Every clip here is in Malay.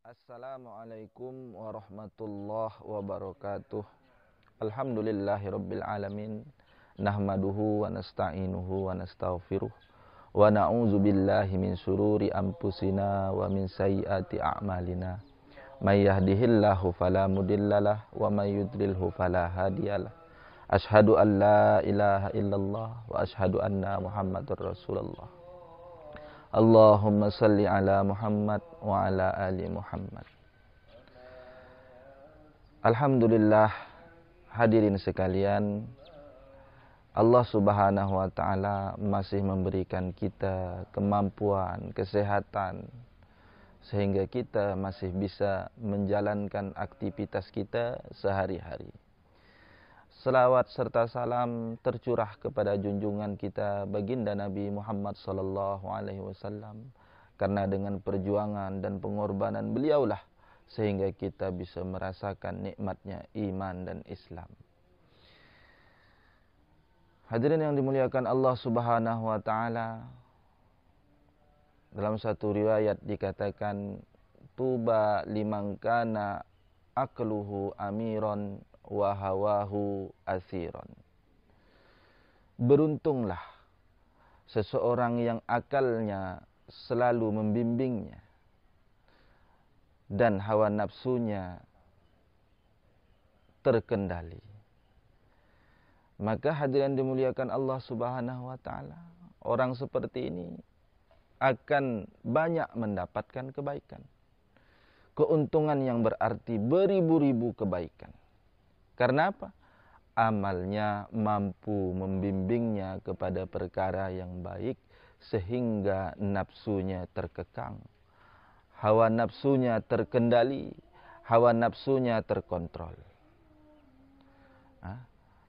Assalamualaikum warahmatullahi wabarakatuh. Alhamdulillahi rabbil alamin. Nahmaduhu wa nasta'inuhu wa nastaghfiruh. Wa na'udzu billahi min syururi anfusina wa min sayyiati a'malina. May yahdihillahu fala mudhillalah wa may yudlilhu fala hadiyalah. Asyhadu an la ilaha illallah wa asyhadu anna Muhammadar Rasulullah. Allahumma salli ala Muhammad wa ala ali Muhammad. Alhamdulillah, hadirin sekalian, Allah Subhanahu wa taala masih memberikan kita kemampuan, kesehatan, sehingga kita masih bisa menjalankan aktivitas kita sehari-hari. Selawat serta salam tercurah kepada junjungan kita baginda Nabi Muhammad sallallahu alaihi wasallam, karena dengan perjuangan dan pengorbanan beliaulah sehingga kita bisa merasakan nikmatnya iman dan Islam. Hadirin yang dimuliakan Allah Subhanahu wa taala, dalam satu riwayat dikatakan, tuba liman kana aqluhu amiran wa hawahu asiron. Beruntunglah seseorang yang akalnya selalu membimbingnya dan hawa nafsunya terkendali. Maka hadirin dimuliakan Allah Subhanahu wa taala, orang seperti ini akan banyak mendapatkan kebaikan, keuntungan yang berarti beribu-ribu kebaikan. Karena apa? Amalnya mampu membimbingnya kepada perkara yang baik sehingga nafsunya terkekang, hawa nafsunya terkendali, hawa nafsunya terkontrol.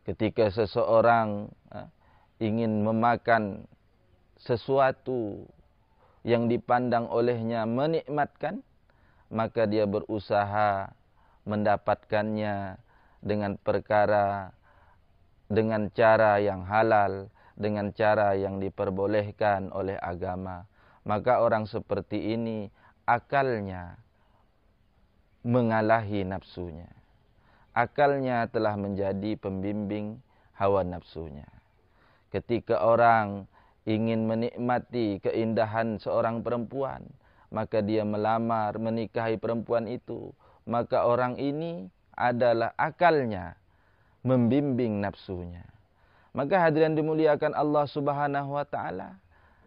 Ketika seseorang ingin memakan sesuatu yang dipandang olehnya menikmatkan, maka dia berusaha mendapatkannya dengan perkara, dengan cara yang halal, dengan cara yang diperbolehkan oleh agama. Maka orang seperti ini akalnya mengalahi nafsunya. Akalnya telah menjadi pembimbing hawa nafsunya. Ketika orang ingin menikmati keindahan seorang perempuan, maka dia melamar, menikahi perempuan itu. Maka orang ini adalah akalnya membimbing nafsunya. Maka hadirin dimuliakan Allah Subhanahu wa taala,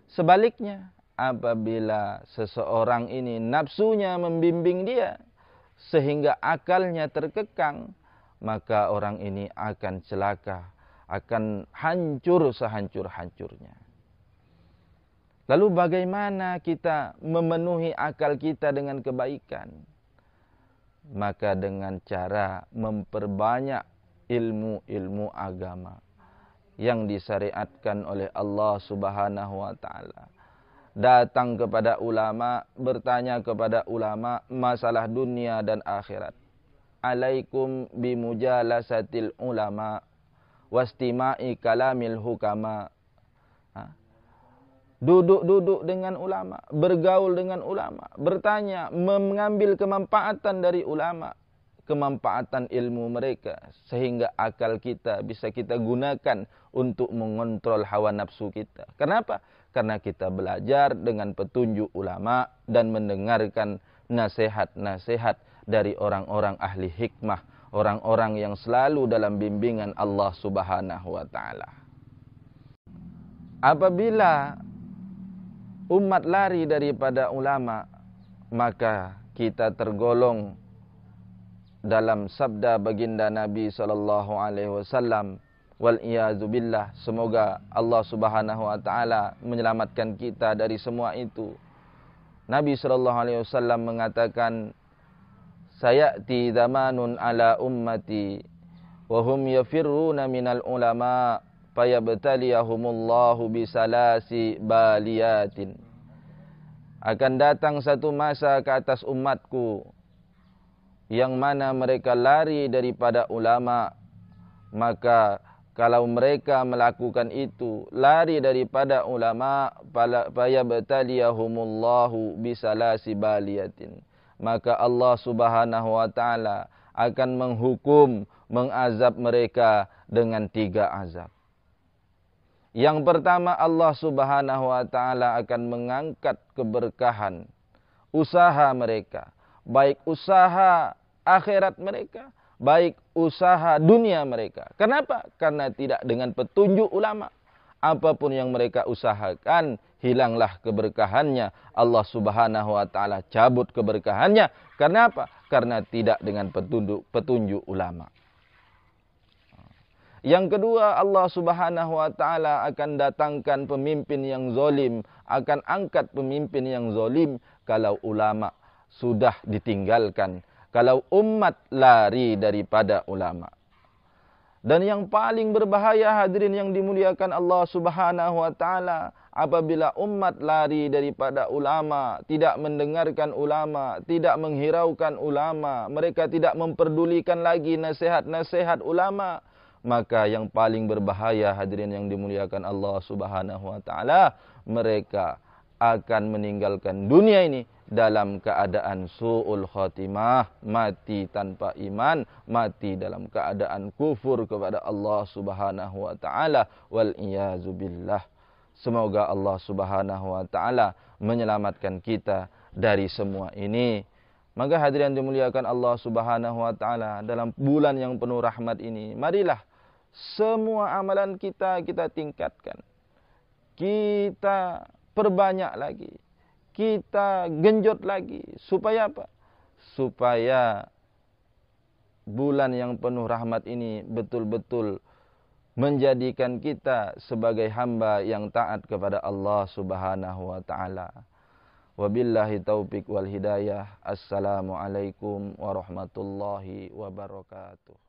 sebaliknya, apabila seseorang ini nafsunya membimbing dia sehingga akalnya terkekang, maka orang ini akan celaka, akan hancur sehancur-hancurnya. Lalu bagaimana kita memenuhi akal kita dengan kebaikan? Maka dengan cara memperbanyak ilmu-ilmu agama yang disyariatkan oleh Allah Subhanahu wa taala. Datang kepada ulama, bertanya kepada ulama masalah dunia dan akhirat. Alaikum bimujalasatil ulama wastima'i kalamil hukama. Duduk-duduk dengan ulama, bergaul dengan ulama, bertanya, mengambil kemanfaatan dari ulama, kemanfaatan ilmu mereka, sehingga akal kita bisa kita gunakan untuk mengontrol hawa nafsu kita. Kenapa? Karena kita belajar dengan petunjuk ulama dan mendengarkan nasihat-nasihat dari orang-orang ahli hikmah, orang-orang yang selalu dalam bimbingan Allah Subhanahu wa taala. Apabila umat lari daripada ulama, maka kita tergolong dalam sabda baginda Nabi sallallahu alaihi wasallam, wal iyaz billah, semoga Allah Subhanahu wa taala menyelamatkan kita dari semua itu. Nabi sallallahu alaihi wasallam mengatakan, sayati zamanun ala ummati wa hum yafirruna minal ulama fayabtaliyahumullahu bisalasi baliyatin. Akan datang satu masa ke atas umatku yang mana mereka lari daripada ulama, maka kalau mereka melakukan itu, lari daripada ulama, fayabtaliyahumullahu bisalasi baliyatin, maka Allah Subhanahu wa taala akan menghukum, mengazab mereka dengan 3 azab. Yang pertama, Allah Subhanahu wa taala akan mengangkat keberkahan usaha mereka, baik usaha akhirat mereka, baik usaha dunia mereka. Kenapa? Karena tidak dengan petunjuk ulama, apapun yang mereka usahakan, hilanglah keberkahannya. Allah Subhanahu wa taala cabut keberkahannya. Karena apa? Karena tidak dengan petunjuk ulama. Yang kedua, Allah Subhanahu wa taala akan datangkan pemimpin yang zalim, akan angkat pemimpin yang zalim kalau ulama sudah ditinggalkan, kalau umat lari daripada ulama. Dan yang paling berbahaya, hadirin yang dimuliakan Allah Subhanahu wa taala, apabila umat lari daripada ulama, tidak mendengarkan ulama, tidak menghiraukan ulama, mereka tidak memperdulikan lagi nasihat-nasihat ulama, maka yang paling berbahaya, hadirin yang dimuliakan Allah Subhanahu wa taala, mereka akan meninggalkan dunia ini dalam keadaan su'ul khatimah, mati tanpa iman, mati dalam keadaan kufur kepada Allah Subhanahu wa taala, wal iyazu billah. Semoga Allah Subhanahu wa taala menyelamatkan kita dari semua ini. Maka hadirin dimuliakan Allah Subhanahu wa taala, dalam bulan yang penuh rahmat ini, marilah semua amalan kita tingkatkan. Kita perbanyak lagi. Kita genjot lagi. Supaya apa? Supaya bulan yang penuh rahmat ini betul-betul menjadikan kita sebagai hamba yang taat kepada Allah Subhanahu wa taala. Wabillahi taufiq wal hidayah. Assalamualaikum warahmatullahi wabarakatuh.